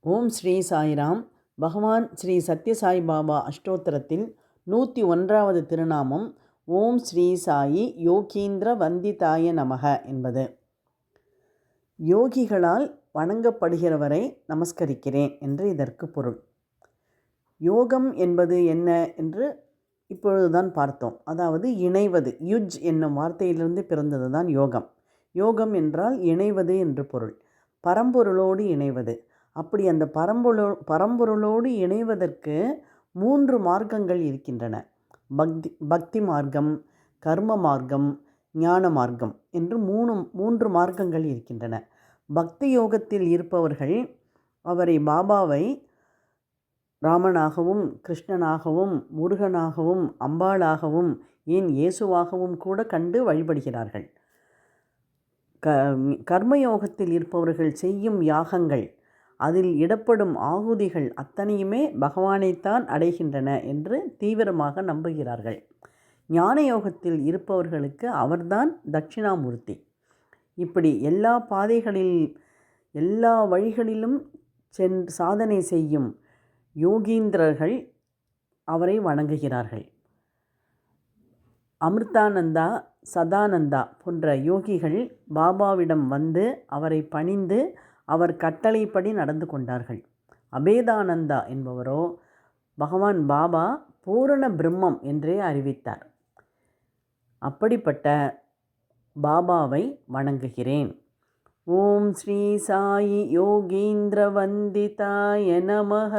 ஓம் ஸ்ரீ சாய்ராம். பகவான் ஸ்ரீ சத்யசாய் பாபா அஷ்டோத்திரத்தில் 101வது திருநாமம் ஓம் ஸ்ரீ சாயி யோகீந்திர வந்திதாய நமக என்பது. யோகிகளால் வணங்கப்படுகிறவரை நமஸ்கரிக்கிறேன் என்று இதற்கு பொருள். யோகம் என்பது என்ன என்று இப்பொழுதுதான் பார்த்தோம். அதாவது இணைவது. யுஜ் என்னும் வார்த்தையிலிருந்து பிறந்தது தான் யோகம். யோகம் என்றால் இணைவது என்று பொருள். பரம்பொருளோடு இணைவது. அப்படி அந்த பரம்பொருளோடு இணைவதற்கு 3 மார்க்கங்கள் இருக்கின்றன. பக்தி மார்க்கம், கர்ம மார்க்கம், ஞான மார்க்கம் என்று 3 மார்க்கங்கள் இருக்கின்றன. பக்தி யோகத்தில் இருப்பவர்கள் அவரை பாபாவை ராமனாகவும் கிருஷ்ணனாகவும் முருகனாகவும் அம்பாளாகவும் ஏன் இயேசுவாகவும் கூட கண்டு வழிபடுகிறார்கள். கர்மயோகத்தில் இருப்பவர்கள் செய்யும் யாகங்கள், அதில் இடப்படும் ஆகுதிகள் அத்தனையுமே பகவானைத்தான் அடைகின்றன என்று தீவிரமாக நம்புகிறார்கள். ஞான யோகத்தில் இருப்பவர்களுக்கு அவர்தான் தட்சிணாமூர்த்தி. இப்படி எல்லா பாதைகளில் எல்லா வழிகளிலும் சாதனை செய்யும் யோகீந்திரர்கள் அவரை வணங்குகிறார்கள். அமிர்தானந்தா, சதானந்தா போன்ற யோகிகள் பாபாவிடம் வந்து அவரை பணிந்து அவர் கட்டளைப்படி நடந்து கொண்டார்கள். அபேதானந்தா என்பவரோ பகவான் பாபா பூரண பிரம்மம் என்றே அறிவித்தார். அப்படிப்பட்ட பாபாவை வணங்குகிறேன். ஓம் ஸ்ரீ சாயி யோகீந்திர வந்திதாய நமக.